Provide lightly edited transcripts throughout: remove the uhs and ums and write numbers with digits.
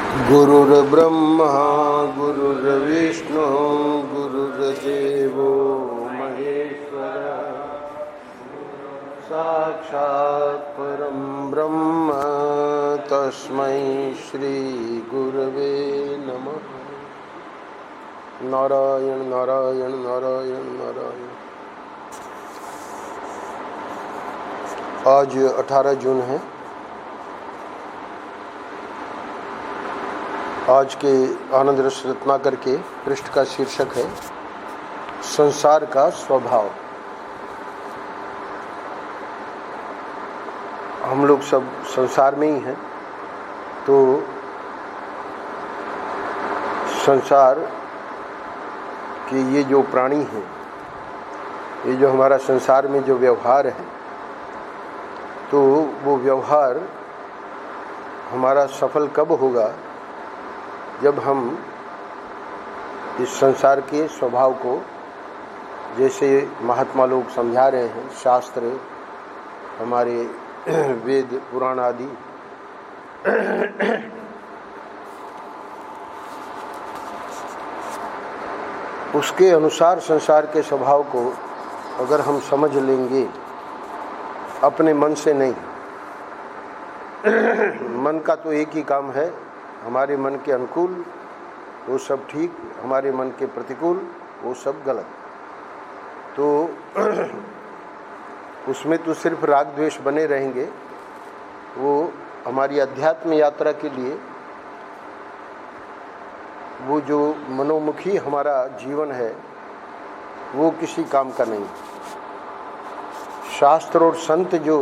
गुरुर्ब्रह्मा गुरुर्विष्णु गुरुर्देवो महेश्वर साक्षात् परं ब्रह्म तस्मै श्री गुरवे नमः। नारायण नारायण नारायण नारायण। आज 18 जून है। आज के आनंद रस रत्नाकर के पृष्ठ का शीर्षक है संसार का स्वभाव। हम लोग सब संसार में ही हैं, तो संसार के ये जो प्राणी हैं, ये जो हमारा संसार में जो व्यवहार है, तो वो व्यवहार हमारा सफल कब होगा? जब हम इस संसार के स्वभाव को, जैसे महात्मा लोग समझा रहे हैं, शास्त्र, हमारे वेद पुराण आदि, उसके अनुसार संसार के स्वभाव को अगर हम समझ लेंगे, अपने मन से नहीं। मन का तो एक ही काम है, हमारे मन के अनुकूल वो सब ठीक, हमारे मन के प्रतिकूल वो सब गलत। तो उसमें तो सिर्फ राग द्वेष बने रहेंगे। वो हमारी अध्यात्म यात्रा के लिए वो जो मनोमुखी हमारा जीवन है, वो किसी काम का नहीं। शास्त्र और संत जो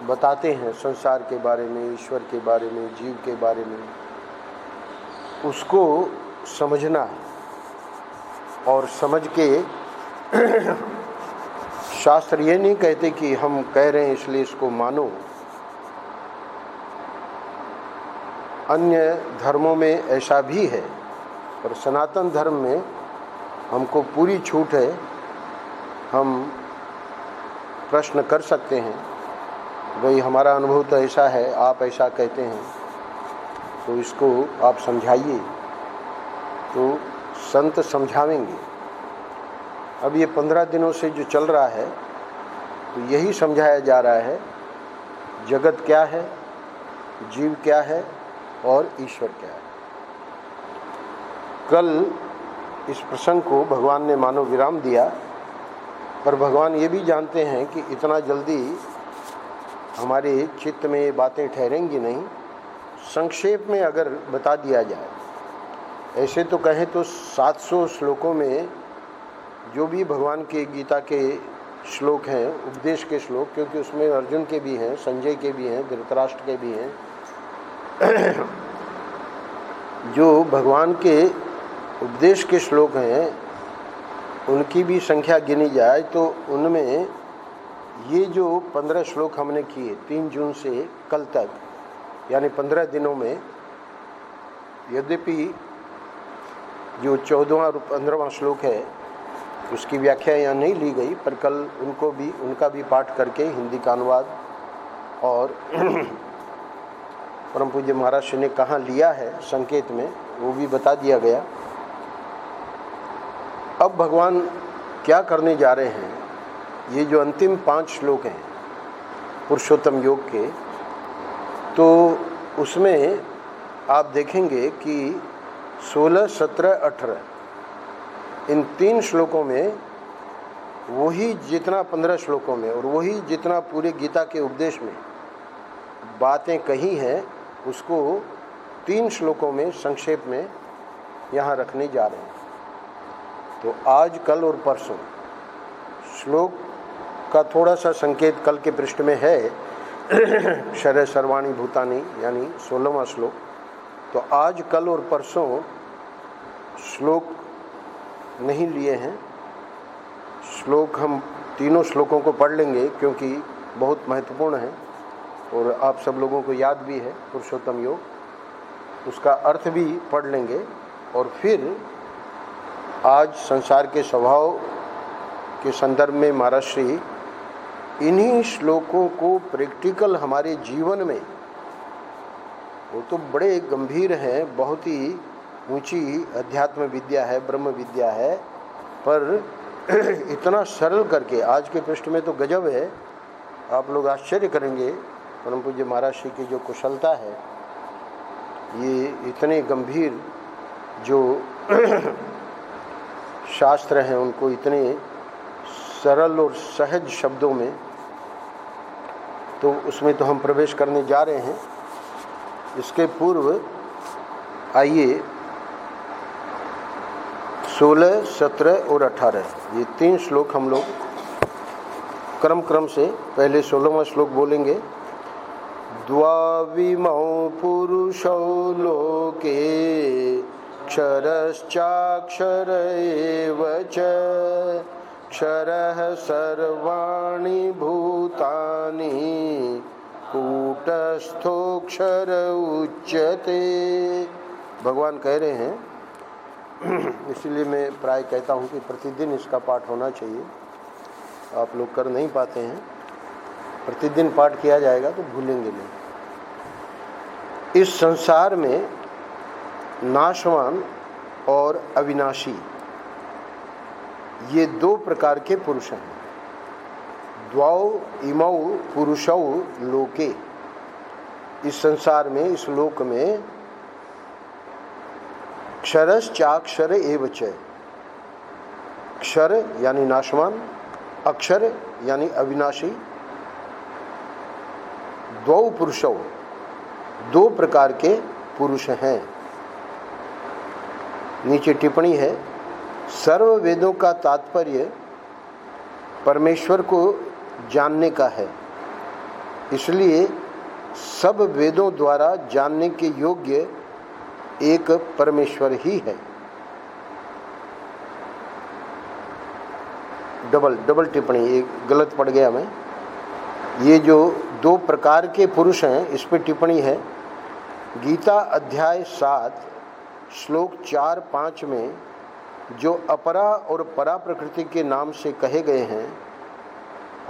बताते हैं संसार के बारे में, ईश्वर के बारे में, जीव के बारे में, उसको समझना है। और समझ के शास्त्र ये नहीं कहते कि हम कह रहे हैं इसलिए इसको मानो। अन्य धर्मों में ऐसा भी है, पर सनातन धर्म में हमको पूरी छूट है। हम प्रश्न कर सकते हैं, भाई हमारा अनुभव तो ऐसा है, आप ऐसा कहते हैं, तो इसको आप समझाइए। तो संत समझावेंगे। अब ये 15 दिनों से जो चल रहा है, तो यही समझाया जा रहा है जगत क्या है, जीव क्या है और ईश्वर क्या है। कल इस प्रसंग को भगवान ने मानो विराम दिया, पर भगवान ये भी जानते हैं कि इतना जल्दी हमारे चित्त में ये बातें ठहरेंगी नहीं। संक्षेप में अगर बता दिया जाए, ऐसे तो कहें तो 700 श्लोकों में जो भी भगवान के गीता के श्लोक हैं, उपदेश के श्लोक, क्योंकि उसमें अर्जुन के भी हैं, संजय के भी हैं, धृतराष्ट्र के भी हैं, जो भगवान के उपदेश के श्लोक हैं, उनकी भी संख्या गिनी जाए तो उनमें ये जो 15 श्लोक हमने किए 3 जून से कल तक, यानी 15 दिनों में, यद्यपि जो 14वां और 15वां श्लोक है उसकी व्याख्या यहाँ नहीं ली गई, पर कल उनका भी पाठ करके हिंदी का अनुवाद और परम पूज्य महाराज ने कहाँ लिया है संकेत में, वो भी बता दिया गया। अब भगवान क्या करने जा रहे हैं? ये जो अंतिम 5 श्लोक हैं पुरुषोत्तम योग के, तो उसमें आप देखेंगे कि 16, 17, 18 इन 3 श्लोकों में वही जितना 15 श्लोकों में और वही जितना पूरे गीता के उपदेश में बातें कही हैं, उसको 3 श्लोकों में संक्षेप में यहाँ रखने जा रहे हैं। तो आज, कल और परसों श्लोक का थोड़ा सा संकेत कल के पृष्ठ में है। शरय सर्वाणी भूतानी यानी 16वां श्लोक। तो आज, कल और परसों श्लोक नहीं लिए हैं। श्लोक हम तीनों श्लोकों को पढ़ लेंगे क्योंकि बहुत महत्वपूर्ण है और आप सब लोगों को याद भी है पुरुषोत्तम योग, उसका अर्थ भी पढ़ लेंगे। और फिर आज संसार के स्वभाव के संदर्भ में महाराज श्री इन्हीं श्लोकों को प्रैक्टिकल हमारे जीवन में वो तो बड़े गंभीर हैं, बहुत ही ऊंची अध्यात्म विद्या है, ब्रह्म विद्या है, पर इतना सरल करके आज के पृष्ठ में तो गजब है। आप लोग आश्चर्य करेंगे परम पूज्य महाराज श्री की जो कुशलता है, ये इतने गंभीर जो शास्त्र हैं उनको इतने सरल और सहज शब्दों में, तो उसमें तो हम प्रवेश करने जा रहे हैं। इसके पूर्व आइए 16, 17 और 18 ये 3 श्लोक हम लोग क्रम से पहले 16वां श्लोक बोलेंगे। द्वाविमौ पुरुषौ लोके क्षरश्चाक्षर एव च क्षरः सर्वाणि भूतानि कूटस्थोक्षर उच्यते। भगवान कह रहे हैं, इसलिए मैं प्राय कहता हूँ कि प्रतिदिन इसका पाठ होना चाहिए। आप लोग कर नहीं पाते हैं, प्रतिदिन पाठ किया जाएगा तो भूलेंगे नहीं। इस संसार में नाशवान और अविनाशी ये 2 प्रकार के पुरुष हैं। द्वौ इमौ पुरुषौ लोके, इस संसार में, इस लोक में क्षरश्चाक्षर एव च, क्षर यानी नाशवान, अक्षर यानी अविनाशी, द्वौ पुरुषौ 2 प्रकार के पुरुष हैं। नीचे टिप्पणी है, सर्व वेदों का तात्पर्य परमेश्वर को जानने का है, इसलिए सब वेदों द्वारा जानने के योग्य एक परमेश्वर ही है। डबल टिप्पणी, एक गलत पड़ गया मैं। ये जो 2 प्रकार के पुरुष हैं इस पर टिप्पणी है। गीता अध्याय 7 श्लोक 4-5 में जो अपरा और परा प्रकृति के नाम से कहे गए हैं,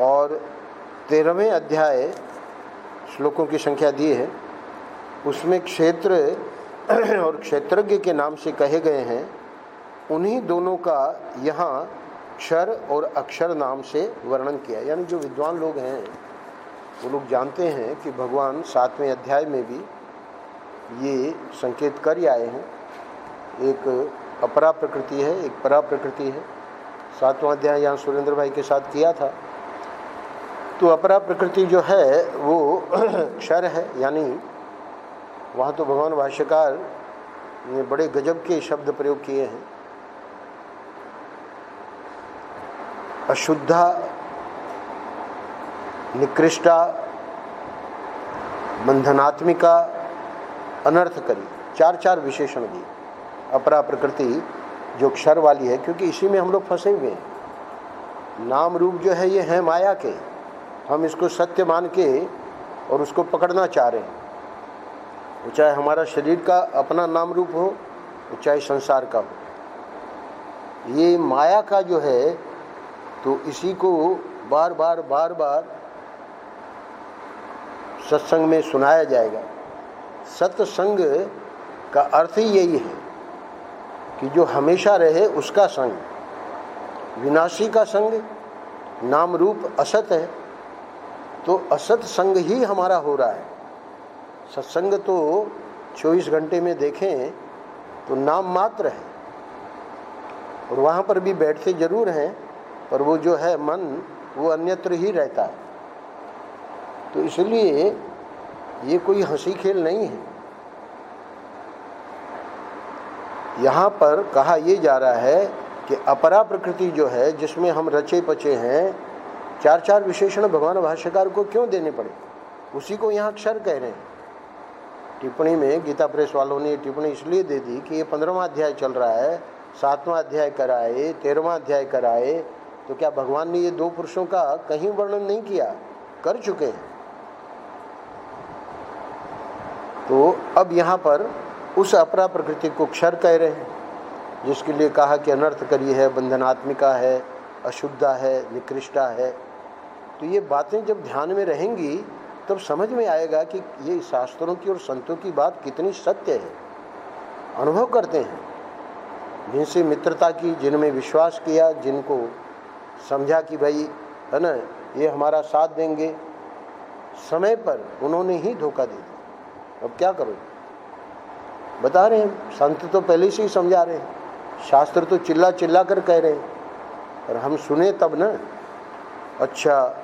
और 13वें अध्याय श्लोकों की संख्या दी है, उसमें क्षेत्र और क्षेत्रज्ञ के नाम से कहे गए हैं, उन्हीं दोनों का यहाँ क्षर और अक्षर नाम से वर्णन किया। यानी जो विद्वान लोग हैं वो लोग जानते हैं कि भगवान 7वें अध्याय में भी ये संकेत कर ही आए हैं, एक अपरा प्रकृति है, एक परा प्रकृति है। 7वां अध्याय यहाँ सुरेंद्र भाई के साथ किया था। तो अपरा प्रकृति जो है वो क्षर है, यानी वहाँ तो भगवान भाष्यकार ने बड़े गजब के शब्द प्रयोग किए हैं। अशुद्धा, निकृष्टा, बंधनात्मिका, अनर्थकरी, 4 विशेषण दिए। अपरा प्रकृति जो क्षर वाली है, क्योंकि इसी में हम लोग फंसे हुए हैं। नाम रूप जो है ये है माया के, हम इसको सत्य मान के और उसको पकड़ना चाह रहे हैं। वो चाहे हमारा शरीर का अपना नाम रूप हो, चाहे संसार का हो। ये माया का जो है, तो इसी को बार बार सत्संग में सुनाया जाएगा। सत्संग का अर्थ ही यही है कि जो हमेशा रहे उसका संग, विनाशी का संग, नाम रूप असत है, तो असत संग ही हमारा हो रहा है। सत्संग तो 24 घंटे में देखें तो नाम मात्र है, और वहाँ पर भी बैठते जरूर हैं, पर वो जो है मन वो अन्यत्र ही रहता है। तो इसलिए ये कोई हंसी खेल नहीं है। यहाँ पर कहा ये जा रहा है कि अपरा प्रकृति जो है, जिसमें हम रचे पचे हैं, 4 विशेषण भगवान भाष्यकार को क्यों देने पड़े, उसी को यहाँ अक्षर कह रहे हैं। टिप्पणी में गीता प्रेस वालों ने टिप्पणी इसलिए दे दी कि ये 15वां अध्याय चल रहा है, 7वां अध्याय कराए, 13वां अध्याय कराए, तो क्या भगवान ने ये 2 पुरुषों का कहीं वर्णन नहीं किया? कर चुके हैं। तो अब यहाँ पर उस अपरा प्रकृति को क्षर कह रहे हैं, जिसके लिए कहा कि अनर्थकरी है, बंधनात्मिका है, अशुद्धा है, निकृष्टा है। तो ये बातें जब ध्यान में रहेंगी तब समझ में आएगा कि ये शास्त्रों की और संतों की बात कितनी सत्य है। अनुभव करते हैं, जिनसे मित्रता की, जिनमें विश्वास किया, जिनको समझा कि भाई है ना ये हमारा साथ देंगे, समय पर उन्होंने ही धोखा दे दिया। अब क्या करो, बता रहे हैं, संत तो पहले से ही समझा रहे हैं, शास्त्र तो चिल्ला चिल्ला कर कह रहे हैं, और हम सुने तब ना। अच्छा,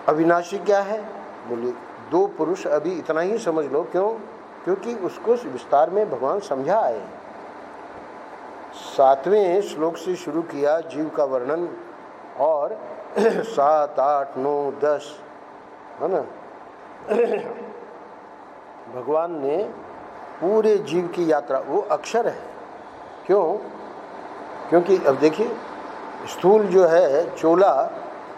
अविनाशी क्या है? बोले दो पुरुष, अभी इतना ही समझ लो। क्यों? क्योंकि उसको विस्तार में भगवान समझा आए। 7वें श्लोक से शुरू किया जीव का वर्णन, और 7, 8, 9, 10 है ना भगवान ने पूरे जीव की यात्रा, वो अक्षर है। क्यों? क्योंकि अब देखिए, स्थूल जो है चोला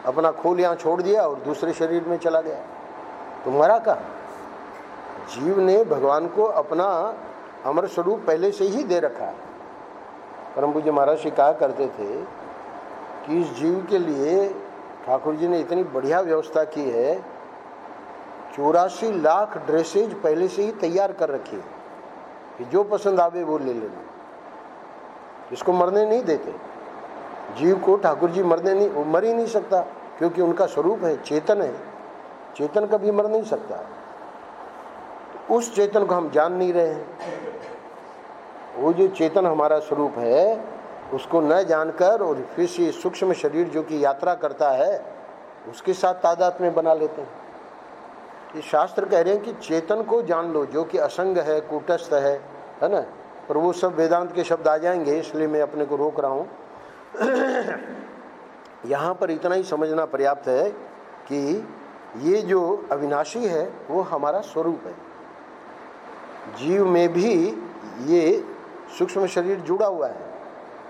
अपना खोल यहाँ छोड़ दिया और दूसरे शरीर में चला गया, तो मरा कहाँ? जीव ने भगवान को अपना अमर स्वरूप पहले से ही दे रखा है। परम पूज्य महाराज जी कहा करते थे कि इस जीव के लिए ठाकुर जी ने इतनी बढ़िया व्यवस्था की है, 84 लाख ड्रेसेज पहले से ही तैयार कर रखी है कि जो पसंद आवे वो ले लेना। इसको मरने नहीं देते जीव को। ठाकुर जी मरने नहीं, वो मर ही नहीं सकता, क्योंकि उनका स्वरूप है, चेतन है। चेतन कभी मर नहीं सकता। तो उस चेतन को हम जान नहीं रहे हैं। वो जो चेतन हमारा स्वरूप है, उसको न जानकर और फिर से सूक्ष्म शरीर जो कि यात्रा करता है, उसके साथ तादाद में बना लेते हैं। ये शास्त्र कह रहे हैं कि चेतन को जान लो, जो कि असंग है, कूटस्थ है ना। पर वो सब वेदांत के शब्द आ जाएंगे, इसलिए मैं अपने को रोक रहा हूँ। यहाँ पर इतना ही समझना पर्याप्त है कि ये जो अविनाशी है वो हमारा स्वरूप है। जीव में भी ये सूक्ष्म शरीर जुड़ा हुआ है,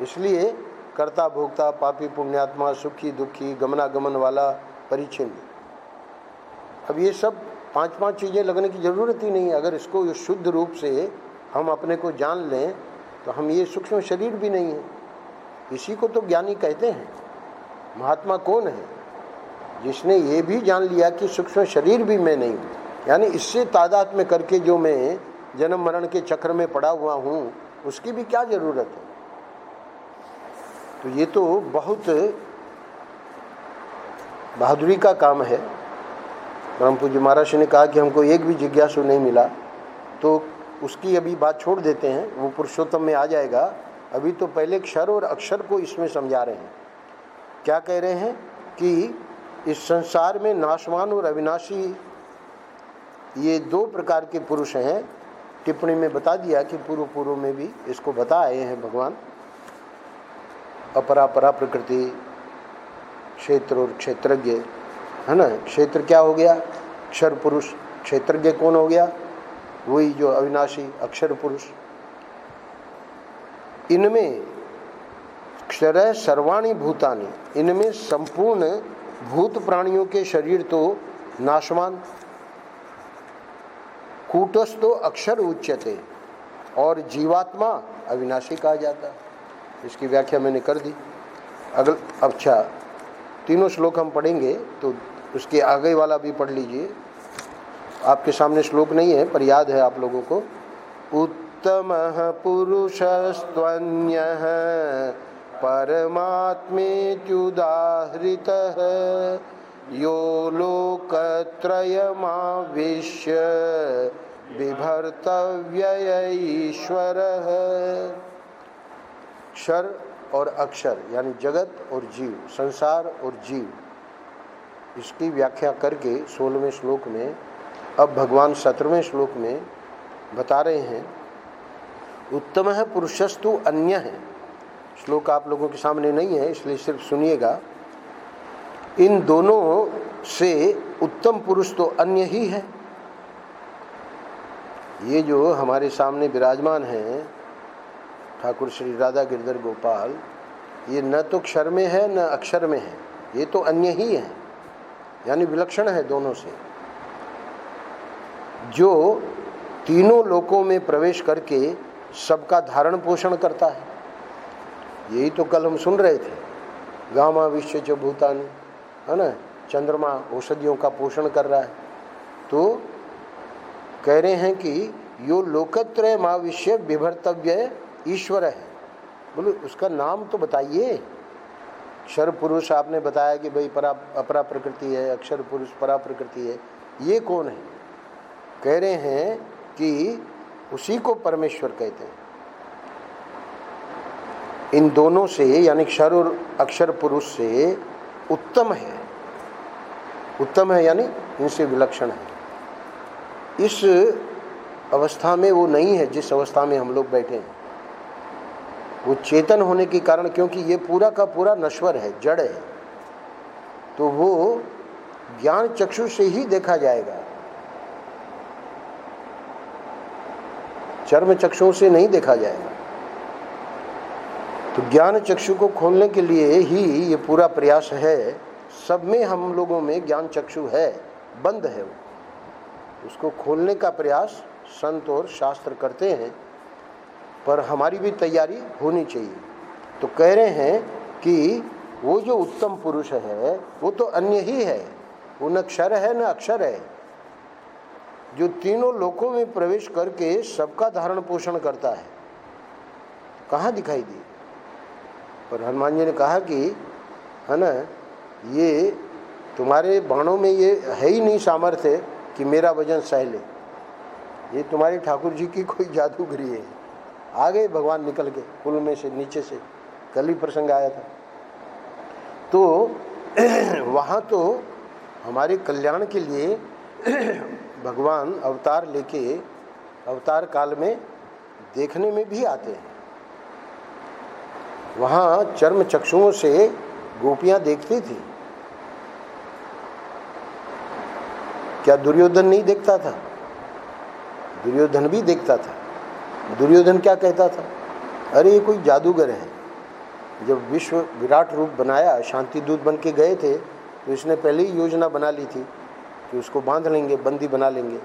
इसलिए कर्ता भोक्ता, पापी पुण्यात्मा, सुखी दुखी, गमनागमन वाला, परिचिन्न। अब ये सब 5 चीज़ें लगने की ज़रूरत ही नहीं है। अगर इसको शुद्ध रूप से हम अपने को जान लें तो हम ये सूक्ष्म शरीर भी नहीं है। इसी को तो ज्ञानी कहते हैं। महात्मा कौन है? जिसने ये भी जान लिया कि सूक्ष्म शरीर भी मैं नहीं हूँ, यानी इससे तादाद में करके जो मैं जन्म मरण के चक्र में पड़ा हुआ हूँ, उसकी भी क्या ज़रूरत है। तो ये तो बहुत बहादुरी का काम है। परम पूज्य महाराज ने कहा कि हमको एक भी जिज्ञासु नहीं मिला, तो उसकी अभी बात छोड़ देते हैं, वो पुरुषोत्तम में आ जाएगा। अभी तो पहले क्षर और अक्षर को इसमें समझा रहे हैं। क्या कह रहे हैं कि इस संसार में नाशवान और अविनाशी ये 2 प्रकार के पुरुष हैं। टिप्पणी में बता दिया कि पूर्व में भी इसको बता आए हैं भगवान। अपरा परा प्रकृति, क्षेत्र और क्षेत्रज्ञ, है ना। क्षेत्र क्या हो गया? अक्षर पुरुष। क्षेत्रज्ञ कौन हो गया? वही जो अविनाशी अक्षर पुरुष। इनमें क्षर सर्वाणि भूतानि, इनमें संपूर्ण भूत प्राणियों के शरीर तो नाशवान, कूटस्थो अक्षर उच्यते, और जीवात्मा अविनाशी कहा जाता है। इसकी व्याख्या मैंने कर दी। अगल अच्छा 3 श्लोक हम पढ़ेंगे, तो उसके आगे वाला भी पढ़ लीजिए। आपके सामने श्लोक नहीं है पर याद है आप लोगों को। उत्तमः पुरुषस्त्वन्यः परमात्मेत्युदाहृतः यो लोकत्रयमाविश्य बिभर्तव्य ईश्वरः। क्षर और अक्षर यानी जगत और जीव, संसार और जीव, इसकी व्याख्या करके 16वें श्लोक में अब भगवान 17वें श्लोक में बता रहे हैं। उत्तम है पुरुषस्तु अन्य है। श्लोक आप लोगों के सामने नहीं है, इसलिए सिर्फ सुनिएगा। इन दोनों से उत्तम पुरुष तो अन्य ही है। ये जो हमारे सामने विराजमान हैं ठाकुर श्री राधा गिरधर गोपाल, ये न तो क्षर में है न अक्षर में है, ये तो अन्य ही है, यानी विलक्षण है दोनों से। जो तीनों लोकों में प्रवेश करके सबका धारण पोषण करता है। यही तो कल हम सुन रहे थे, गामा विश्व च भूतानि, है ना। चंद्रमा औषधियों का पोषण कर रहा है, तो कह रहे हैं कि यो लोकत्रय माविश्य विभर्तव्य ईश्वर है। बोलो उसका नाम तो बताइए। अक्षर पुरुष आपने बताया कि भाई अपरा प्रकृति है, अक्षर पुरुष परा प्रकृति है, ये कौन है? कह रहे हैं कि उसी को परमेश्वर कहते हैं। इन दोनों से यानी क्षर और अक्षर पुरुष से उत्तम है, उत्तम है यानी इनसे विलक्षण है। इस अवस्था में वो नहीं है जिस अवस्था में हम लोग बैठे हैं। वो चेतन होने के कारण, क्योंकि ये पूरा का पूरा नश्वर है, जड़ है, तो वो ज्ञान चक्षु से ही देखा जाएगा, चर्म चक्षुओं से नहीं देखा जाएगा। तो ज्ञान चक्षु को खोलने के लिए ही ये पूरा प्रयास है। सब में हम लोगों में ज्ञान चक्षु है, बंद है वो, उसको खोलने का प्रयास संत और शास्त्र करते हैं, पर हमारी भी तैयारी होनी चाहिए। तो कह रहे हैं कि वो जो उत्तम पुरुष है वो तो अन्य ही है, वो न क्षर है न अक्षर है, जो तीनों लोकों में प्रवेश करके सबका धारण पोषण करता है। कहाँ दिखाई दी? पर हनुमान जी ने कहा कि है ना, ये तुम्हारे बाणों में ये है ही नहीं सामर्थ्य कि मेरा वजन सह ले, ये तुम्हारे ठाकुर जी की कोई जादूगरी है। आ गए भगवान निकल के पुल में से, नीचे से, कल ही प्रसंग आया था। तो वहाँ तो हमारे कल्याण के लिए भगवान अवतार लेके अवतार काल में देखने में भी आते हैं। वहाँ चर्म चक्षुओं से गोपियाँ देखती थी, क्या दुर्योधन नहीं देखता था? दुर्योधन भी देखता था। दुर्योधन क्या कहता था? अरे ये कोई जादूगर है। जब विश्व विराट रूप बनाया, शांति दूत बन के गए थे, तो इसने पहले ही योजना बना ली थी कि उसको बांध लेंगे, बंदी बना लेंगे।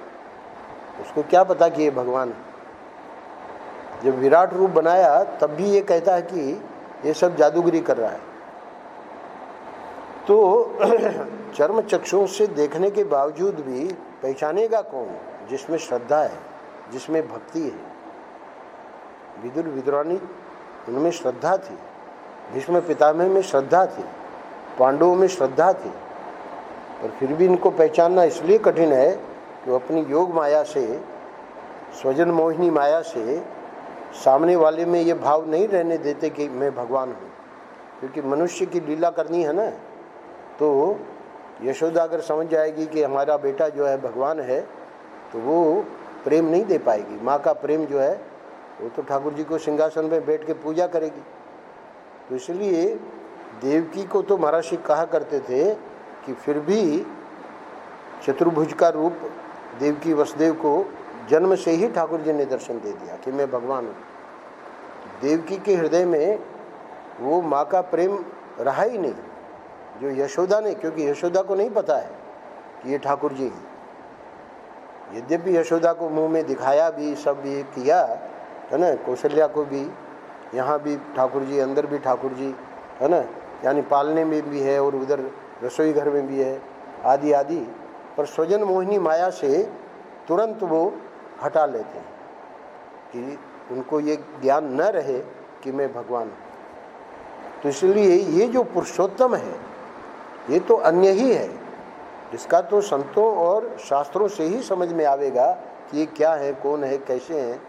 उसको क्या पता कि ये भगवान है। जब विराट रूप बनाया तब भी ये कहता है कि ये सब जादूगरी कर रहा है। तो चर्म चक्षुओं से देखने के बावजूद भी पहचानेगा कौन? जिसमें श्रद्धा है, जिसमें भक्ति है। विदुर विदुरानी, उनमें श्रद्धा थी, भीष्म पितामह में श्रद्धा थी, पांडवों में श्रद्धा थी, पर फिर भी इनको पहचानना इसलिए कठिन है कि वो अपनी योग माया से, स्वजन मोहिनी माया से सामने वाले में ये भाव नहीं रहने देते कि मैं भगवान हूँ। क्योंकि मनुष्य की लीला करनी है ना, तो यशोदा अगर समझ जाएगी कि हमारा बेटा जो है भगवान है, तो वो प्रेम नहीं दे पाएगी। माँ का प्रेम जो है वो तो ठाकुर जी को सिंहासन में बैठ के पूजा करेगी। तो इसलिए देवकी को तो महर्षि कहा करते थे कि फिर भी चतुर्भुज का रूप देवकी वसुदेव को जन्म से ही ठाकुर जी ने दर्शन दे दिया कि मैं भगवान हूँ। देवकी के हृदय में वो माँ का प्रेम रहा ही नहीं, जो यशोदा ने, क्योंकि यशोदा को नहीं पता है कि ये ठाकुर जी हैं। यद्यपि यशोदा को मुंह में दिखाया भी, सब ये किया है ना, कौशल्या को भी, यहाँ भी ठाकुर जी, अंदर भी ठाकुर जी है ना, यानी पालने में भी है और उधर रसोई घर में भी है, आदि आदि। पर स्वजन मोहिनी माया से तुरंत वो हटा लेते हैं कि उनको ये ज्ञान न रहे कि मैं भगवान हूँ। तो इसलिए ये जो पुरुषोत्तम है ये तो अन्य ही है, इसका तो संतों और शास्त्रों से ही समझ में आवेगा कि ये क्या है, कौन है, कैसे हैं,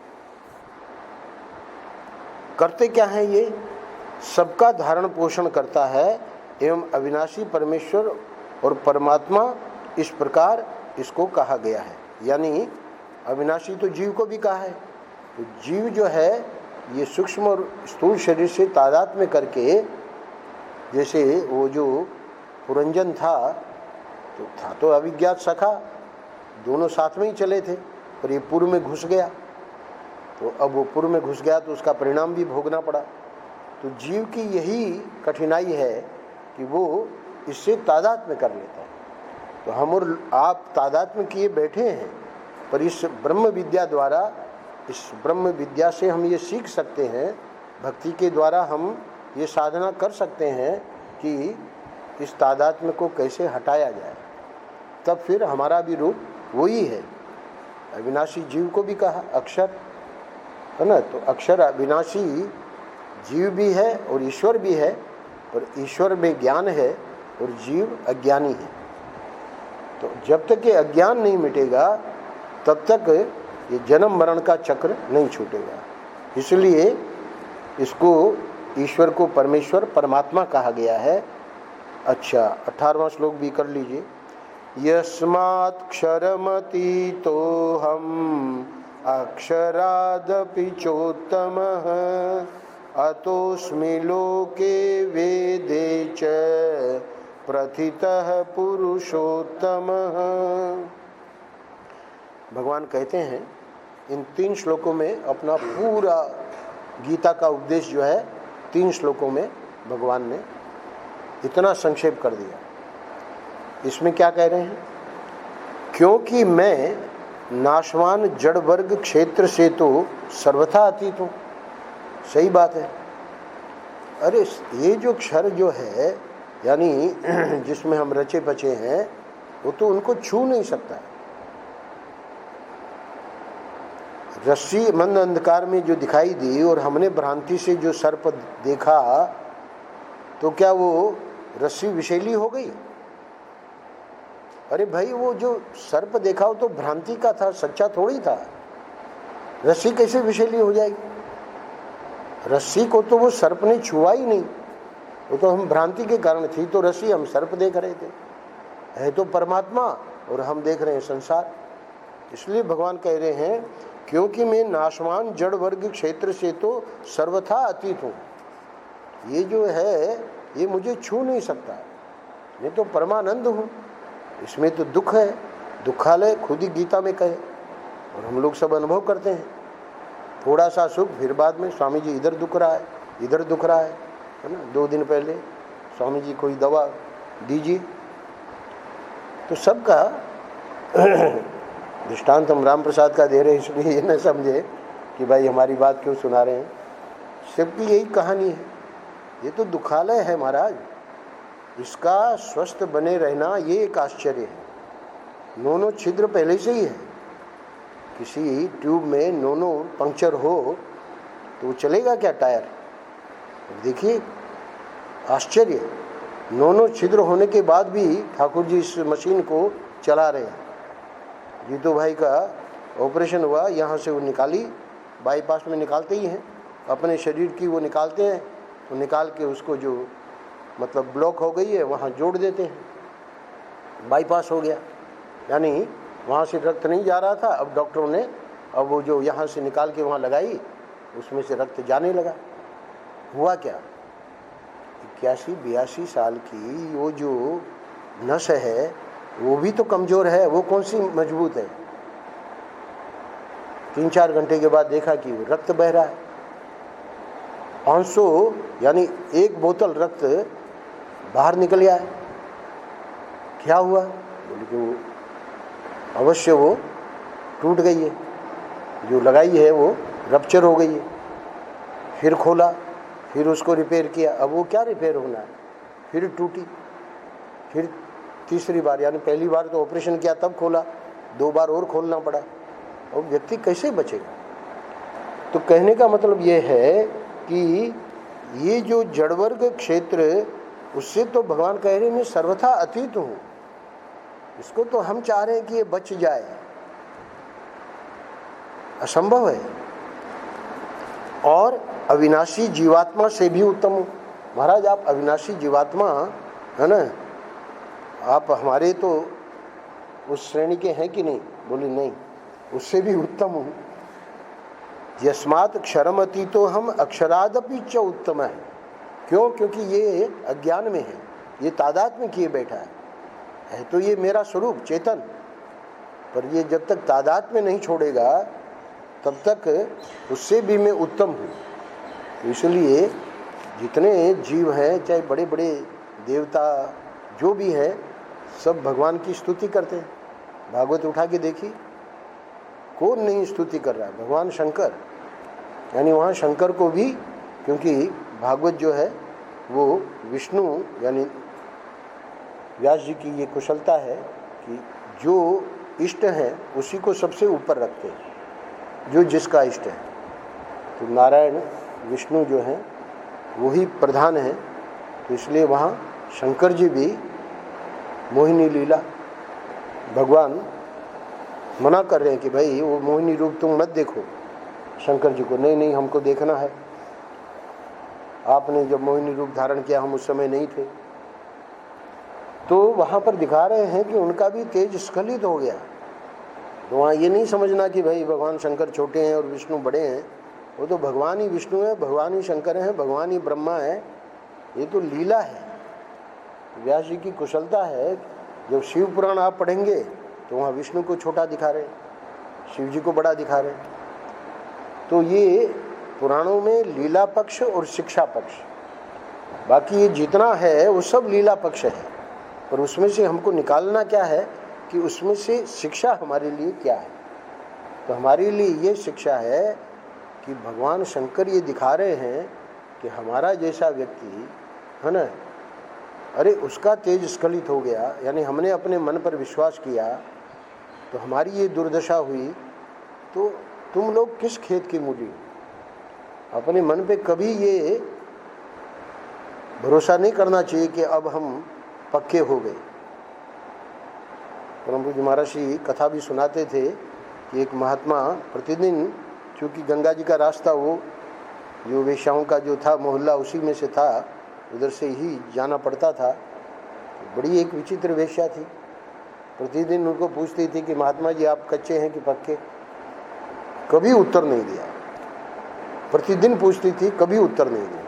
करते क्या हैं। ये सबका धारण पोषण करता है एवं अविनाशी परमेश्वर और परमात्मा, इस प्रकार इसको कहा गया है। यानी अविनाशी तो जीव को भी कहा है। तो जीव जो है ये सूक्ष्म और स्थूल शरीर से तादात्म्य करके, जैसे वो जो पुरंजन था तो अविज्ञात सखा, दोनों साथ में ही चले थे, पर ये पूर्व में घुस गया। तो अब वो पूर्व में घुस गया तो उसका परिणाम भी भोगना पड़ा। तो जीव की यही कठिनाई है कि वो इससे तादात्म्य कर लेता है। तो हम और आप तादात्म्य किए बैठे हैं, पर इस ब्रह्म विद्या द्वारा, इस ब्रह्म विद्या से हम ये सीख सकते हैं, भक्ति के द्वारा हम ये साधना कर सकते हैं कि इस तादात्म्य को कैसे हटाया जाए। तब फिर हमारा भी रूप वही है। अविनाशी जीव को भी कहा अक्षर, है ना। तो अक्षर अविनाशी जीव भी है और ईश्वर भी है, और ईश्वर में ज्ञान है और जीव अज्ञानी है। तो जब तक ये अज्ञान नहीं मिटेगा तब तक ये जन्म मरण का चक्र नहीं छूटेगा। इसलिए इसको ईश्वर को परमेश्वर परमात्मा कहा गया है। अच्छा, 18वां श्लोक भी कर लीजिए। यस्मात् क्षरमतीतो हम अक्षरादपि चोत्तमः अतोऽस्मि लोके वेदे च प्रथितः पुरुषोत्तमः। भगवान कहते हैं इन 3 श्लोकों में अपना पूरा गीता का उपदेश जो है 3 श्लोकों में भगवान ने इतना संक्षेप कर दिया। इसमें क्या कह रहे हैं? क्योंकि मैं नाशवान जड़ वर्ग क्षेत्र से तो सर्वथा अतीत हूँ। सही बात है। अरे ये जो क्षर जो है, यानी जिसमें हम रचे बचे हैं, वो तो उनको छू नहीं सकता है। रस्सी मंद अंधकार में जो दिखाई दी और हमने भ्रांति से जो सर्प देखा, तो क्या वो रस्सी विषैली हो गई? अरे भाई, वो जो सर्प देखा वो तो भ्रांति का था, सच्चा थोड़ी था। रस्सी कैसे विषैली हो जाएगी? रस्सी को तो वो सर्प ने छुआ ही नहीं, वो तो हम भ्रांति के कारण थी। तो रस्सी हम सर्प देख रहे थे, है तो परमात्मा और हम देख रहे हैं संसार। इसलिए भगवान कह रहे हैं क्योंकि मैं नाशवान जड़ वर्ग क्षेत्र से तो सर्वथा अतीत हूँ। ये जो है ये मुझे छू नहीं सकता, मैं तो परमानंद हूँ। इसमें तो दुख है, दुखालय खुद ही गीता में कहे, और हम लोग सब अनुभव करते हैं। थोड़ा सा सुख, फिर बाद में स्वामी जी इधर दुख रहा है, इधर दुख रहा है ना। 2 दिन पहले स्वामी जी कोई दवा दीजिए, तो सबका दृष्टांत हम राम प्रसाद का दे रहे हैं, इसलिए ये न समझे कि भाई हमारी बात क्यों सुना रहे हैं। सबकी यही कहानी है। ये तो दुखालय है महाराज, इसका स्वस्थ बने रहना ये एक आश्चर्य है। 9 छिद्र पहले से ही है। किसी ट्यूब में 9 पंक्चर हो तो वो चलेगा क्या टायर? देखिए आश्चर्य, 9 छिद्र होने के बाद भी ठाकुर जी इस मशीन को चला रहे हैं। जीतू भाई का ऑपरेशन हुआ, यहाँ से वो निकाली, बाईपास में निकालते ही हैं, अपने शरीर की वो निकालते हैं, तो निकाल के उसको जो मतलब ब्लॉक हो गई है वहाँ जोड़ देते हैं, बाईपास हो गया। यानी वहाँ से रक्त नहीं जा रहा था, अब डॉक्टरों ने अब वो जो यहाँ से निकाल के वहाँ लगाई, उसमें से रक्त जाने लगा। हुआ क्या? 81-82 साल की वो जो नस है वो भी तो कमज़ोर है, वो कौन सी मजबूत है? 3-4 घंटे के बाद देखा कि रक्त बह रहा है। 500 यानी 1 बोतल रक्त बाहर निकल गया है। क्या हुआ? बोले कि वो अवश्य वो टूट गई है, जो लगाई है वो रप्चर हो गई है। फिर खोला, फिर उसको रिपेयर किया। अब वो क्या रिपेयर होना है? फिर टूटी, फिर तीसरी बार, यानी पहली बार तो ऑपरेशन किया तब खोला, 2 बार और खोलना पड़ा। और व्यक्ति कैसे बचेगा? तो कहने का मतलब ये है कि ये जो जड़वर्ग क्षेत्र, उससे तो भगवान कह रहे हैं मैं सर्वथा अतीत हूँ। इसको तो हम चाह रहे हैं कि ये बच जाए, असंभव है। और अविनाशी जीवात्मा से भी उत्तम हूँ। महाराज आप अविनाशी जीवात्मा है ना, आप हमारे तो उस श्रेणी के हैं कि नहीं? बोले नहीं, उससे भी उत्तम हूँ। यस्मात् क्षरमती तो हम अक्षरादपि च उत्तम है। क्यों? क्योंकि ये अज्ञान में है, ये तादाद में किए बैठा है तो ये मेरा स्वरूप चेतन, पर ये जब तक तादाद में नहीं छोड़ेगा तब तक उससे भी मैं उत्तम हूँ। तो इसलिए जितने जीव हैं, चाहे बड़े बड़े देवता जो भी हैं, सब भगवान की स्तुति करते हैं। भागवत उठा के देखिए, कौन नहीं स्तुति कर रहा है? भगवान शंकर, यानी वहाँ शंकर को भी, क्योंकि भागवत जो है वो विष्णु यानी व्यास जी की ये कुशलता है कि जो इष्ट हैं उसी को सबसे ऊपर रखते हैं, जो जिसका इष्ट है। तो नारायण विष्णु जो हैं वही प्रधान है, तो इसलिए वहाँ शंकर जी भी मोहिनी लीला, भगवान मना कर रहे हैं कि भाई वो मोहिनी रूप तुम मत देखो। शंकर जी को नहीं हमको देखना है, आपने जब मोहिनी रूप धारण किया हम उस समय नहीं थे। तो वहाँ पर दिखा रहे हैं कि उनका भी तेज स्खलित हो गया। तो वहाँ ये नहीं समझना कि भाई भगवान शंकर छोटे हैं और विष्णु बड़े हैं, वो तो भगवान ही विष्णु है, भगवान ही शंकर हैं, भगवान ही ब्रह्मा है। ये तो लीला है। व्यास जी की कुशलता है, जब शिव पुराण आप पढ़ेंगे तो वहाँ विष्णु को छोटा दिखा रहे, शिव जी को बड़ा दिखा रहे। तो ये पुराणों में लीला पक्ष और शिक्षा पक्ष, बाकी ये जितना है वो सब लीला पक्ष है। और उसमें से हमको निकालना क्या है कि उसमें से शिक्षा हमारे लिए क्या है। तो हमारे लिए ये शिक्षा है कि भगवान शंकर ये दिखा रहे हैं कि हमारा जैसा व्यक्ति है ना, अरे उसका तेज स्खलित हो गया, यानी हमने अपने मन पर विश्वास किया तो हमारी ये दुर्दशा हुई। तो तुम लोग किस खेत की मूली हो। अपने मन पे कभी ये भरोसा नहीं करना चाहिए कि अब हम पक्के हो गए। परम पूज्य महाराज जी कथा भी सुनाते थे कि एक महात्मा प्रतिदिन, चूँकि गंगा जी का रास्ता वो जो वेश्याओं का जो था मोहल्ला उसी में से था, उधर से ही जाना पड़ता था। बड़ी एक विचित्र वेश्या थी, प्रतिदिन उनको पूछती थी कि महात्मा जी आप कच्चे हैं कि पक्के। कभी उत्तर नहीं दिया, प्रतिदिन पूछती थी, कभी उत्तर नहीं दिया।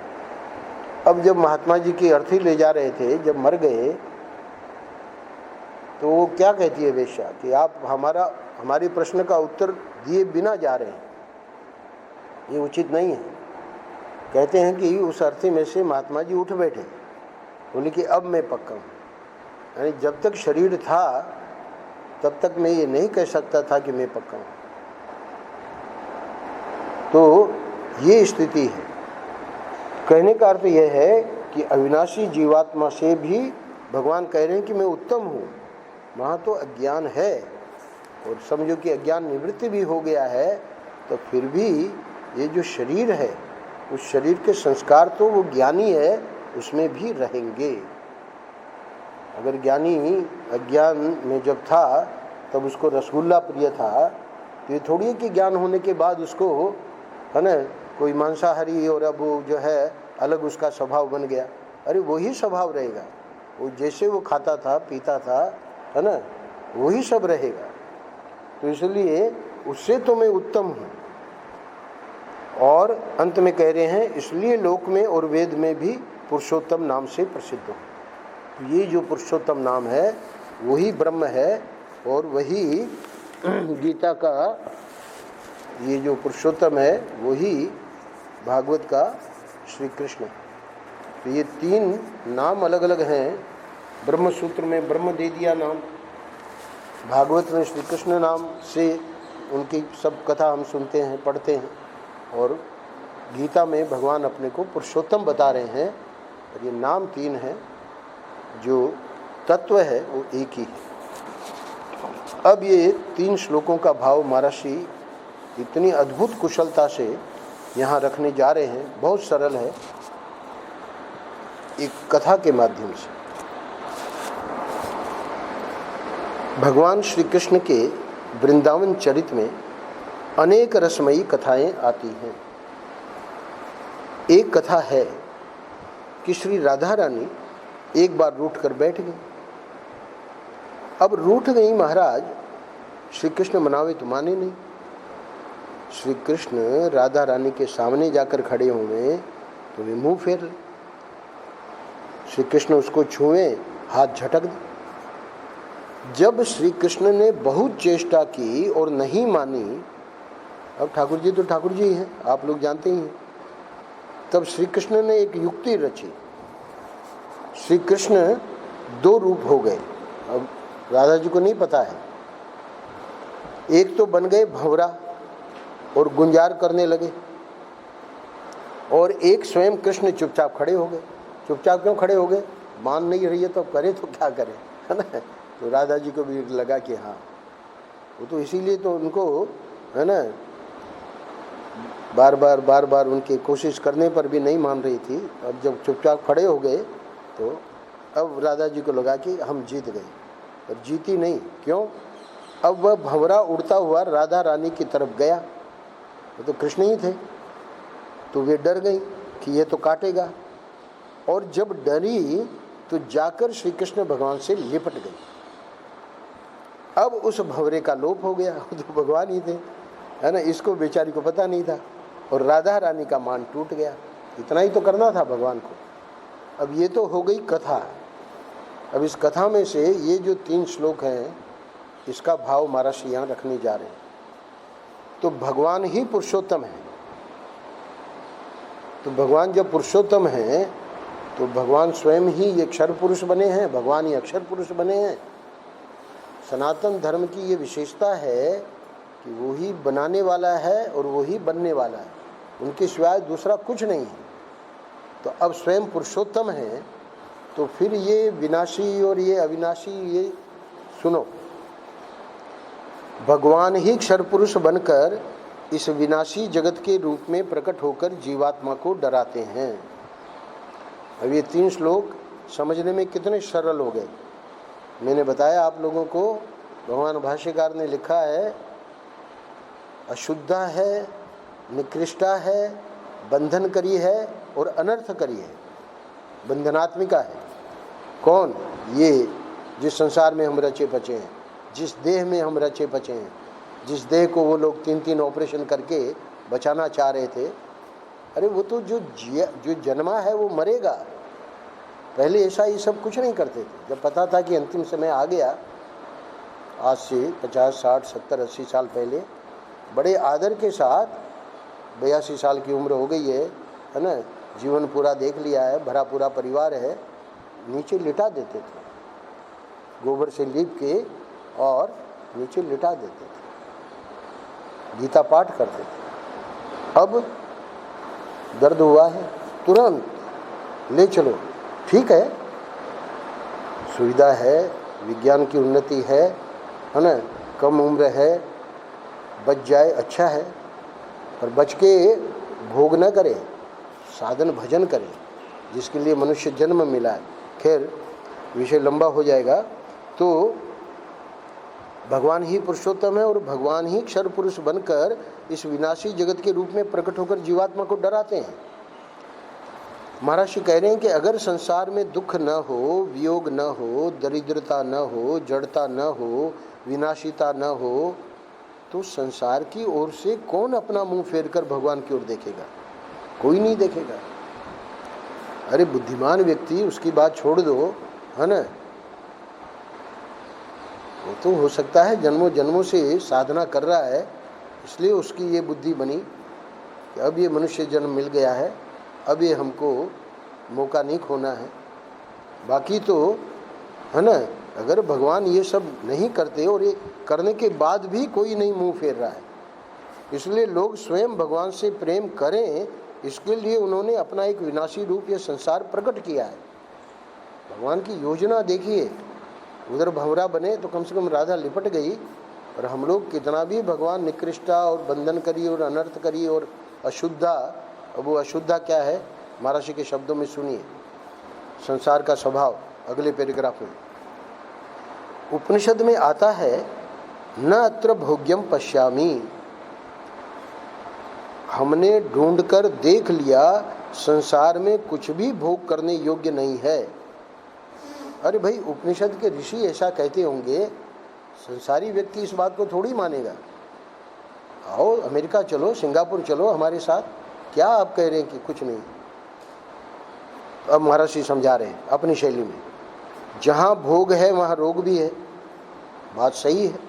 अब जब महात्मा जी की अर्थी ले जा रहे थे, जब मर गए, तो वो क्या कहती है वेश्या कि आप हमारे प्रश्न का उत्तर दिए बिना जा रहे हैं, ये उचित नहीं है। कहते हैं कि उस अर्थी में से महात्मा जी उठ बैठे, बोले कि अब मैं पक्का हूँ। यानी जब तक शरीर था तब तक मैं ये नहीं कह सकता था कि मैं पक्का हूँ। तो ये स्थिति है। कहने का अर्थ यह है कि अविनाशी जीवात्मा से भी भगवान कह रहे हैं कि मैं उत्तम हूँ। वहाँ तो अज्ञान है, और समझो कि अज्ञान निवृत्ति भी हो गया है, तो फिर भी ये जो शरीर है उस शरीर के संस्कार तो वो ज्ञानी है उसमें भी रहेंगे। अगर ज्ञानी अज्ञान में जब था तब उसको रसगुल्ला प्रिय था, तो ये थोड़ी है कि ज्ञान होने के बाद उसको है ना कोई मांसाहारी और अब वो जो है अलग उसका स्वभाव बन गया। अरे वही स्वभाव रहेगा, वो जैसे वो खाता था पीता था है ना, वही सब रहेगा। तो इसलिए उससे तो मैं उत्तम हूँ। और अंत में कह रहे हैं इसलिए लोक में और वेद में भी पुरुषोत्तम नाम से प्रसिद्ध हो। तो ये जो पुरुषोत्तम नाम है वही ब्रह्म है, और वही गीता का ये जो पुरुषोत्तम है वही भागवत का श्री कृष्ण। तो ये तीन नाम अलग अलग हैं। ब्रह्म सूत्र में ब्रह्म दे दिया नाम, भागवत में श्री कृष्ण नाम से उनकी सब कथा हम सुनते हैं पढ़ते हैं, और गीता में भगवान अपने को पुरुषोत्तम बता रहे हैं। और ये नाम तीन हैं, जो तत्व है वो एक ही है। अब ये 3 श्लोकों का भाव महर्षि इतनी अद्भुत कुशलता से यहाँ रखने जा रहे हैं। बहुत सरल है, एक कथा के माध्यम से। भगवान श्री कृष्ण के वृंदावन चरित में अनेक रसमयी कथाएं आती हैं। एक कथा है कि श्री राधा रानी एक बार रूठ कर बैठ गई। अब रूठ गई महाराज, श्री कृष्ण मनावे तो माने नहीं। श्री कृष्ण राधा रानी के सामने जाकर खड़े हुए तो वे मुंह फेर ले। श्री कृष्ण उसको छुए, हाथ झटक दे। जब श्री कृष्ण ने बहुत चेष्टा की और नहीं मानी, अब ठाकुर जी तो ठाकुर जी हैं, आप लोग जानते ही हैं, तब श्री कृष्ण ने एक युक्ति रची। श्री कृष्ण 2 रूप हो गए। अब राधा जी को नहीं पता है। एक तो बन गए भंवरा और गुंजार करने लगे, और एक स्वयं कृष्ण चुपचाप खड़े हो गए। चुपचाप क्यों खड़े हो गए? मान नहीं रही है तो करे तो क्या करे, है ना। तो राधा जी को भी लगा कि हाँ वो तो इसीलिए तो उनको है ना बार बार उनके कोशिश करने पर भी नहीं मान रही थी। अब जब चुपचाप खड़े हो गए तो अब राधा जी को लगा कि हम जीत गए, पर जीती नहीं। क्यों? अब वह भंवरा उड़ता हुआ राधा रानी की तरफ गया। वो तो कृष्ण ही थे, तो वे डर गई कि ये तो काटेगा, और जब डरी तो जाकर श्री कृष्ण भगवान से लिपट गई। अब उस भंवरे का लोप हो गया, वो तो भगवान ही थे, है ना। इसको बेचारी को पता नहीं था, और राधा रानी का मान टूट गया। इतना ही तो करना था भगवान को। अब ये तो हो गई कथा। अब इस कथा में से ये जो 3 श्लोक हैं, इसका भाव महाराज यहाँ रखने जा रहे हैं। तो भगवान ही पुरुषोत्तम है। तो भगवान जब पुरुषोत्तम है तो भगवान स्वयं ही ये अक्षर पुरुष बने हैं, भगवान ही अक्षर पुरुष बने हैं। सनातन धर्म की ये विशेषता है कि वो ही बनाने वाला है और वो ही बनने वाला है, उनके सिवाय दूसरा कुछ नहीं है। तो अब स्वयं पुरुषोत्तम है, तो फिर ये विनाशी और ये अविनाशी, ये सुनो, भगवान ही क्षर पुरुष बनकर इस विनाशी जगत के रूप में प्रकट होकर जीवात्मा को डराते हैं। अब ये 3 श्लोक समझने में कितने सरल हो गए। मैंने बताया आप लोगों को, भगवान भाष्यकार ने लिखा है अशुद्धा है, निकृष्टा है, बंधनकरी है और अनर्थकरी है, बंधनात्मिका है। कौन? ये जिस संसार में हम रचे पचे हैं, जिस देह में हम रचे पचे हैं, जिस देह को वो लोग 3 ऑपरेशन करके बचाना चाह रहे थे। अरे वो तो जो जन्मा है वो मरेगा। पहले ऐसा ये सब कुछ नहीं करते थे। जब पता था कि अंतिम समय आ गया, आज से 50, 60, 70, 80 साल पहले, बड़े आदर के साथ 82 साल की उम्र हो गई है ना, जीवन पूरा देख लिया है, भरा पूरा परिवार है, नीचे लिटा देते थे, गोबर से लीप के और नीचे लिटा देते थे, गीता पाठ करते थे। अब दर्द हुआ है, तुरंत ले चलो, ठीक है, सुविधा है, विज्ञान की उन्नति है ना, कम उम्र है, बच जाए अच्छा है, पर बच के भोग न करे, साधन भजन करे, जिसके लिए मनुष्य जन्म मिला है। खैर विषय लंबा हो जाएगा। तो भगवान ही पुरुषोत्तम है और भगवान ही क्षर पुरुष बनकर इस विनाशी जगत के रूप में प्रकट होकर जीवात्मा को डराते हैं। महाराज जी कह रहे हैं कि अगर संसार में दुख न हो, वियोग न हो, दरिद्रता न हो, जड़ता न हो, विनाशिता न हो, तो संसार की ओर से कौन अपना मुंह फेर कर भगवान की ओर देखेगा? कोई नहीं देखेगा। अरे बुद्धिमान व्यक्ति, उसकी बात छोड़ दो, है ना, वो तो हो सकता है जन्मों जन्मों से साधना कर रहा है, इसलिए उसकी ये बुद्धि बनी कि अब ये मनुष्य जन्म मिल गया है, अब ये हमको मौका नहीं खोना है। बाकी तो है ना, अगर भगवान ये सब नहीं करते और ये करने के बाद भी कोई नहीं मुंह फेर रहा है, इसलिए लोग स्वयं भगवान से प्रेम करें, इसके लिए उन्होंने अपना एक विनाशी रूप ये संसार प्रकट किया है। भगवान की योजना देखिए, उधर भंवरा बने तो कम से कम राधा लिपट गई, और हम लोग कितना भी भगवान निकृष्टा और बंधन करी और अनर्थ करी और अशुद्धा। अब वो अशुद्धा क्या है? महाराज के शब्दों में सुनिए, संसार का स्वभाव अगले पैराग्राफ में। उपनिषद में आता है न अत्र भोग्यम पश्यामि, हमने ढूंढकर देख लिया संसार में कुछ भी भोग करने योग्य नहीं है। अरे भाई, उपनिषद के ऋषि ऐसा कहते होंगे, संसारी व्यक्ति इस बात को थोड़ी मानेगा। आओ अमेरिका चलो, सिंगापुर चलो हमारे साथ, क्या आप कह रहे हैं कि कुछ नहीं? अब महाराज जी समझा रहे हैं अपनी शैली में, जहाँ भोग है वहाँ रोग भी है। बात सही है,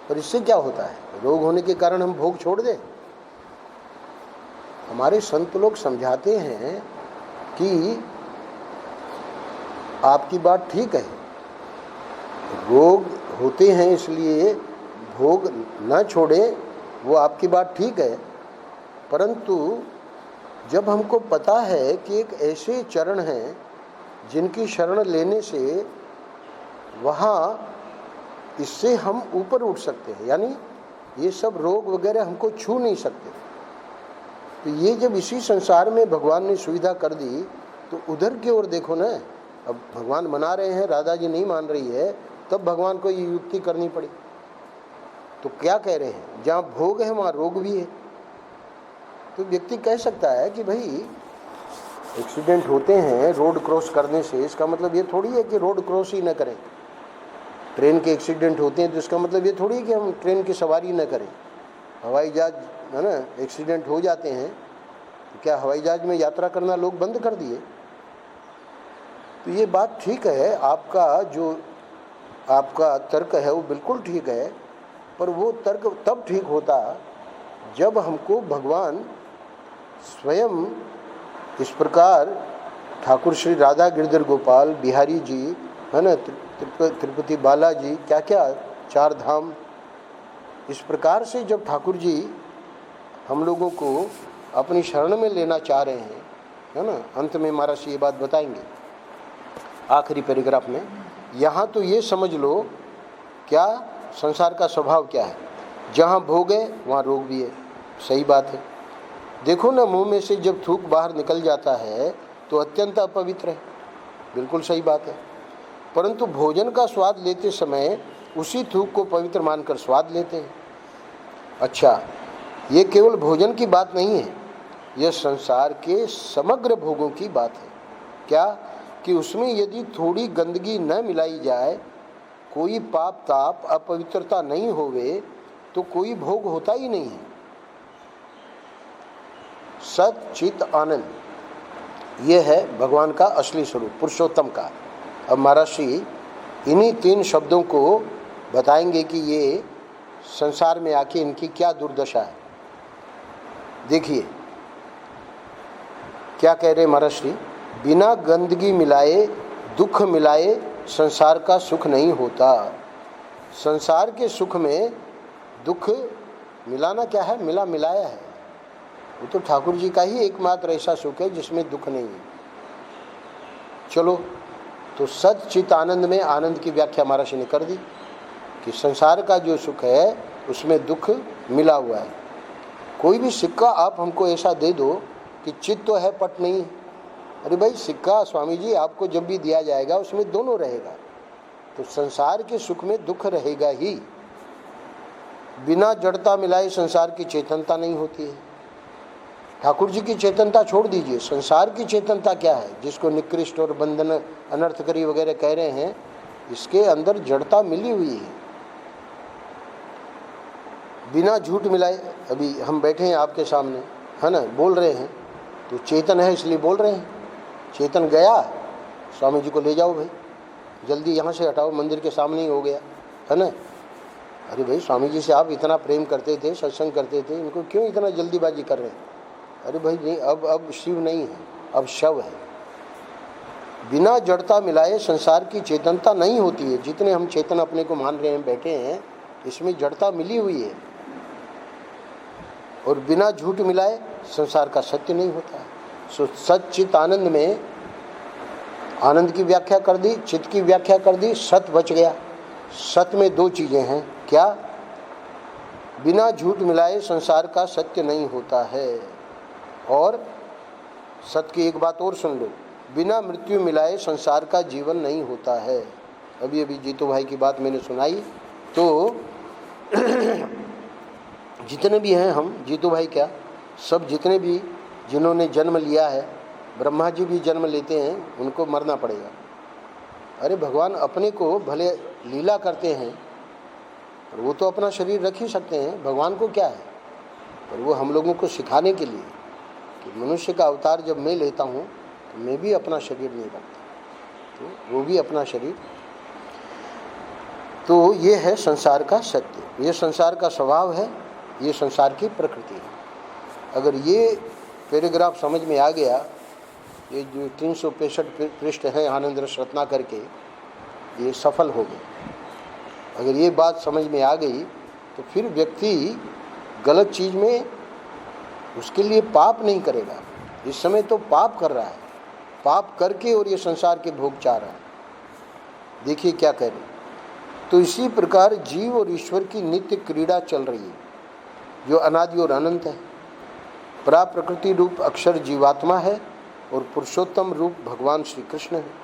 पर इससे क्या होता है? रोग होने के कारण हम भोग छोड़ दें? हमारे संत लोग समझाते हैं कि आपकी बात ठीक है, रोग होते हैं इसलिए भोग न छोड़ें, वो आपकी बात ठीक है, परंतु जब हमको पता है कि एक ऐसे चरण हैं जिनकी शरण लेने से वहाँ इससे हम ऊपर उठ सकते हैं, यानी ये सब रोग वगैरह हमको छू नहीं सकते। तो ये जब इसी संसार में भगवान ने सुविधा कर दी तो उधर की ओर देखो ना। अब भगवान मना रहे हैं, राधा जी नहीं मान रही है, तब भगवान को ये युक्ति करनी पड़ी। तो क्या कह रहे हैं, जहाँ भोग है वहाँ रोग भी है। तो व्यक्ति कह सकता है कि भाई एक्सीडेंट होते हैं रोड क्रॉस करने से, इसका मतलब ये थोड़ी है कि रोड क्रॉस ही न करें। ट्रेन के एक्सीडेंट होते हैं तो इसका मतलब ये थोड़ी है कि हम ट्रेन की सवारी न करें। हवाई जहाज है ना, एक्सीडेंट हो जाते हैं तो क्या हवाई जहाज में यात्रा करना लोग बंद कर दिए? तो ये बात ठीक है, आपका जो आपका तर्क है वो बिल्कुल ठीक है, पर वो तर्क तब ठीक होता जब हमको भगवान स्वयं इस प्रकार ठाकुर श्री राधा गिरधर गोपाल बिहारी जी है ना, तिरुपति बालाजी, क्या क्या चार धाम, इस प्रकार से जब ठाकुर जी हम लोगों को अपनी शरण में लेना चाह रहे हैं, है ना। अंत में महाराज ये बात बताएंगे आखिरी पैराग्राफ में। यहाँ तो ये समझ लो क्या संसार का स्वभाव क्या है, जहाँ भोग है वहाँ रोग भी है। सही बात है। देखो ना, मुंह में से जब थूक बाहर निकल जाता है तो अत्यंत अपवित्र है, बिल्कुल सही बात है। परंतु भोजन का स्वाद लेते समय उसी थूक को पवित्र मानकर स्वाद लेते हैं। अच्छा, ये केवल भोजन की बात नहीं है, यह संसार के समग्र भोगों की बात है। क्या कि उसमें यदि थोड़ी गंदगी न मिलाई जाए, कोई पाप ताप अपवित्रता नहीं होवे, तो कोई भोग होता ही नहीं है। सत चित आनंद, ये है भगवान का असली स्वरूप, पुरुषोत्तम का। अब महाराज इन्हीं 3 शब्दों को बताएंगे कि ये संसार में आके इनकी क्या दुर्दशा है। देखिए क्या कह रहे महाराज श्री, बिना गंदगी मिलाए दुख मिलाए संसार का सुख नहीं होता। संसार के सुख में दुख मिलाना क्या है, मिला मिलाया है। वो तो ठाकुर जी का ही एकमात्र ऐसा सुख है जिसमें दुख नहीं है। चलो, तो सत चित आनंद में आनंद की व्याख्या महाराज ने कर दी कि संसार का जो सुख है उसमें दुख मिला हुआ है। कोई भी सिक्का आप हमको ऐसा दे दो कि चित तो है पट नहीं है, अरे भाई सिक्का स्वामी जी आपको जब भी दिया जाएगा उसमें दोनों रहेगा। तो संसार के सुख में दुख रहेगा ही। बिना जड़ता मिलाए संसार की चेतनता नहीं होती है। ठाकुर जी की चेतनता छोड़ दीजिए, संसार की चेतनता क्या है, जिसको निकृष्ट और बंधन अनर्थकरी वगैरह कह रहे हैं, इसके अंदर जड़ता मिली हुई है। बिना झूठ मिलाए, अभी हम बैठे हैं आपके सामने है ना, बोल रहे हैं तो चेतन है इसलिए बोल रहे हैं। चेतन गया, स्वामी जी को ले जाओ भाई, जल्दी यहाँ से हटाओ, मंदिर के सामने ही हो गया है ना। अरे भाई स्वामी जी से आप इतना प्रेम करते थे, सत्संग करते थे, इनको क्यों इतना जल्दीबाजी कर रहे हैं? अरे भाई नहीं, अब शिव नहीं है, अब शव है। बिना जड़ता मिलाए संसार की चेतनता नहीं होती है। जितने हम चेतन अपने को मान रहे हैं, बैठे हैं, इसमें जड़ता मिली हुई है। और बिना झूठ मिलाए संसार का सत्य नहीं होता है। सो सच्चित आनंद में आनंद की व्याख्या कर दी, चित्त की व्याख्या कर दी, सत बच गया। सत में 2 चीजें हैं, क्या? बिना झूठ मिलाए संसार का सत्य नहीं होता है। और सत्य की एक बात और सुन लो, बिना मृत्यु मिलाए संसार का जीवन नहीं होता है। अभी अभी जीतू भाई की बात मैंने सुनाई, तो जितने भी हैं हम, जीतू भाई क्या, सब जितने भी जिन्होंने जन्म लिया है, ब्रह्मा जी भी जन्म लेते हैं, उनको मरना पड़ेगा। अरे भगवान अपने को भले लीला करते हैं, पर वो तो अपना शरीर रख ही सकते हैं, भगवान को क्या है। पर वो हम लोगों को सिखाने के लिए कि मनुष्य का अवतार जब मैं लेता हूँ तो मैं भी अपना शरीर नहीं रखता, तो वो भी अपना शरीर। तो ये है संसार का सत्य, ये संसार का स्वभाव है, ये संसार की प्रकृति है। अगर ये पैराग्राफ समझ में आ गया, ये जो 365 पृष्ठ है आनंद रस रत्नाकर के, ये सफल हो गए। अगर ये बात समझ में आ गई तो फिर व्यक्ति गलत चीज़ में, उसके लिए पाप नहीं करेगा। इस समय तो पाप कर रहा है, पाप करके और ये संसार के भोग चाह रहा है। देखिए क्या कह रहे, तो इसी प्रकार जीव और ईश्वर की नित्य क्रीड़ा चल रही है, जो अनादि और अनंत है। प्राप्रकृति रूप अक्षर जीवात्मा है और पुरुषोत्तम रूप भगवान श्री कृष्ण है।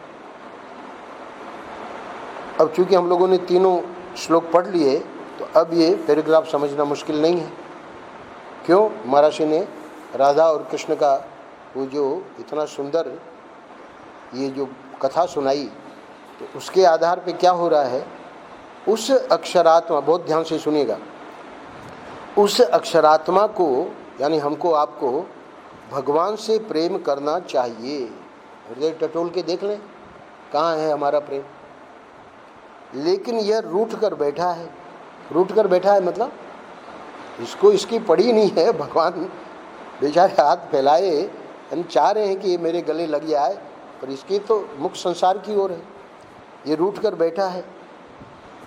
अब चूंकि हम लोगों ने तीनों श्लोक पढ़ लिए, तो अब ये पैराग्राफ समझना मुश्किल नहीं है। क्यों? महर्षि ने राधा और कृष्ण का वो जो इतना सुंदर ये जो कथा सुनाई, तो उसके आधार पे क्या हो रहा है, उस अक्षरात्मा, बहुत ध्यान से सुनिएगा, उस अक्षरात्मा को यानी हमको आपको भगवान से प्रेम करना चाहिए। हृदय टटोल के देख लें कहाँ है हमारा प्रेम। लेकिन यह रूठ कर बैठा है। रूठ कर बैठा है मतलब इसको इसकी पड़ी नहीं है। भगवान बेचारे हाथ फैलाए, हम चाह रहे हैं कि ये मेरे गले लग जाए, पर इसकी तो मुख संसार की ओर है। ये रूठ कर बैठा है।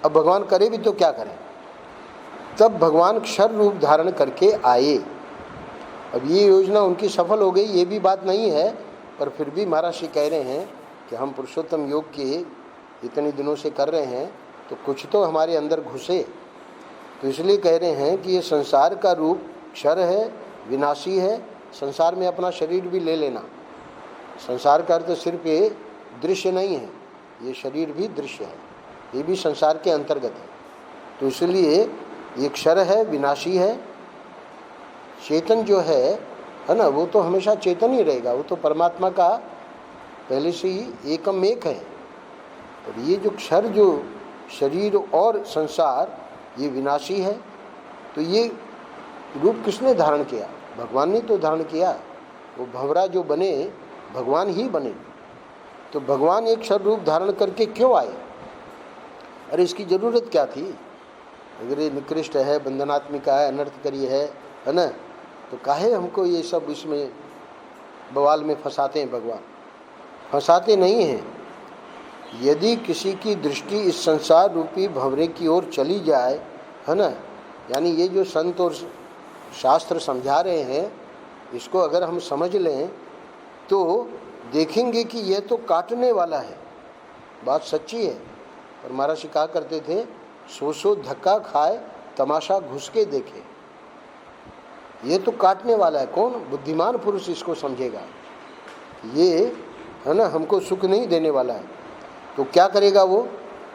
अब भगवान करे भी तो क्या करें। तब भगवान क्षर रूप धारण करके आए। अब ये योजना उनकी सफल हो गई, ये भी बात नहीं है, पर फिर भी महर्षि कह रहे हैं कि हम पुरुषोत्तम योग के इतने दिनों से कर रहे हैं, तो कुछ तो हमारे अंदर घुसे। तो इसलिए कह रहे हैं कि ये संसार का रूप क्षर है, विनाशी है। संसार में अपना शरीर भी ले लेना। संसार का अर्थ सिर्फ ये दृश्य नहीं है, ये शरीर भी दृश्य है, ये भी संसार के अंतर्गत है। तो इसलिए ये क्षर है, विनाशी है। चेतन जो है ना, वो तो हमेशा चेतन ही रहेगा, वो तो परमात्मा का पहले से ही एकम एक है। और ये जो क्षर, जो शरीर और संसार, ये विनाशी है। तो ये रूप किसने धारण किया? भगवान ने तो धारण किया। वो भंवरा जो बने, भगवान ही बने। तो भगवान एक क्षर रूप धारण करके क्यों आए? अरे इसकी ज़रूरत क्या थी? अगर ये निकृष्ट है, बंधनात्मिका है, अनर्थकरी है ना, तो काहे हमको ये सब इसमें बवाल में फंसाते हैं? भगवान फंसाते नहीं हैं। यदि किसी की दृष्टि इस संसार रूपी भंवरे की ओर चली जाए, है ना, यानी ये जो संत और शास्त्र समझा रहे हैं, इसको अगर हम समझ लें तो देखेंगे कि यह तो काटने वाला है। बात सच्ची है। पर महर्षि कहा करते थे, सो धक्का खाए तमाशा घुस के देखे। ये तो काटने वाला है। कौन? बुद्धिमान पुरुष इसको समझेगा। ये है ना, हमको सुख नहीं देने वाला है। तो क्या करेगा वो?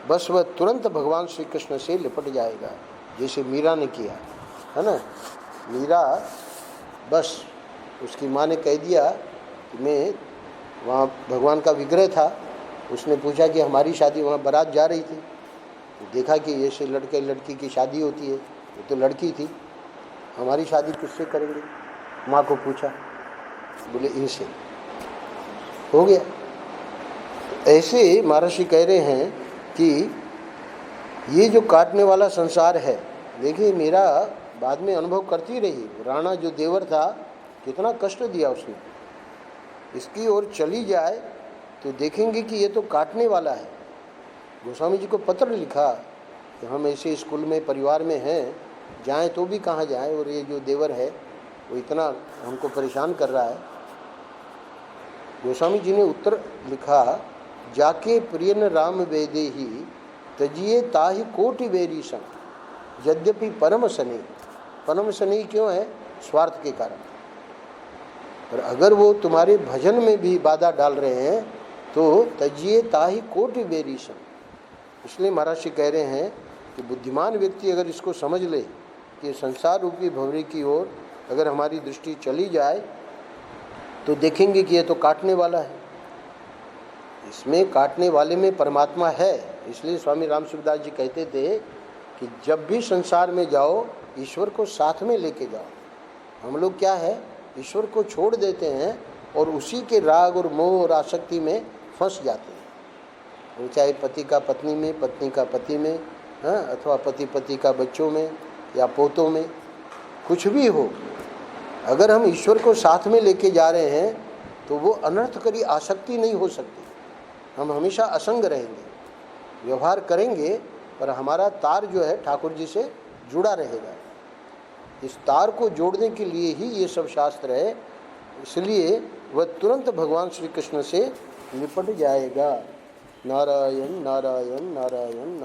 बस वह तुरंत भगवान श्री कृष्ण से लिपट जाएगा, जैसे मीरा ने किया, है ना। मीरा, बस उसकी माँ ने कह दिया कि मैं, वहाँ भगवान का विग्रह था, उसने पूछा कि हमारी शादी, वहाँ बारात जा रही थी, तो देखा कि ऐसे लड़के लड़की की शादी होती है, वो तो लड़की थी, हमारी शादी किससे करेंगे? माँ को पूछा, बोले इनसे। हो गया। ऐसे महर्षि कह रहे हैं कि ये जो काटने वाला संसार है, देखिए मेरा बाद में अनुभव करती रही, राणा जो देवर था कितना कष्ट दिया उसने। इसकी ओर चली जाए तो देखेंगे कि ये तो काटने वाला है। गोस्वामी जी को पत्र लिखा कि हम ऐसे स्कूल में, परिवार में हैं, जाएं तो भी कहाँ जाएं, और ये जो देवर है वो इतना हमको परेशान कर रहा है। गोस्वामी जी ने उत्तर लिखा, जाके प्रियन राम वेदे ही तजिए ताहि कोटि बेरी संग, यद्यपि परम सने। परम सने क्यों है? स्वार्थ के कारण। पर अगर वो तुम्हारे भजन में भी बाधा डाल रहे हैं तो तजिए ताहि कोटि बेरी संग। इसलिए महर्षि कह रहे हैं कि बुद्धिमान व्यक्ति अगर इसको समझ ले कि संसार रूपी भंवरे की ओर अगर हमारी दृष्टि चली जाए तो देखेंगे कि ये तो काटने वाला है। इसमें काटने वाले में परमात्मा है। इसलिए स्वामी राम सुखदास जी कहते थे कि जब भी संसार में जाओ, ईश्वर को साथ में लेके जाओ। हम लोग क्या है, ईश्वर को छोड़ देते हैं और उसी के राग और मोह और आसक्ति में फंस जाते हैं। वो चाहे पति का पत्नी में, पत्नी का पति में, हाँ, अथवा पति का बच्चों में या पोतों में, कुछ भी हो। अगर हम ईश्वर को साथ में लेके जा रहे हैं तो वो अनर्थकरी आसक्ति नहीं हो सकती। हम हमेशा असंग रहेंगे, व्यवहार करेंगे, पर हमारा तार जो है ठाकुर जी से जुड़ा रहेगा। इस तार को जोड़ने के लिए ही ये सब शास्त्र है। इसलिए वह तुरंत भगवान श्री कृष्ण से निपट जाएगा। नारायण नारायण नारायण।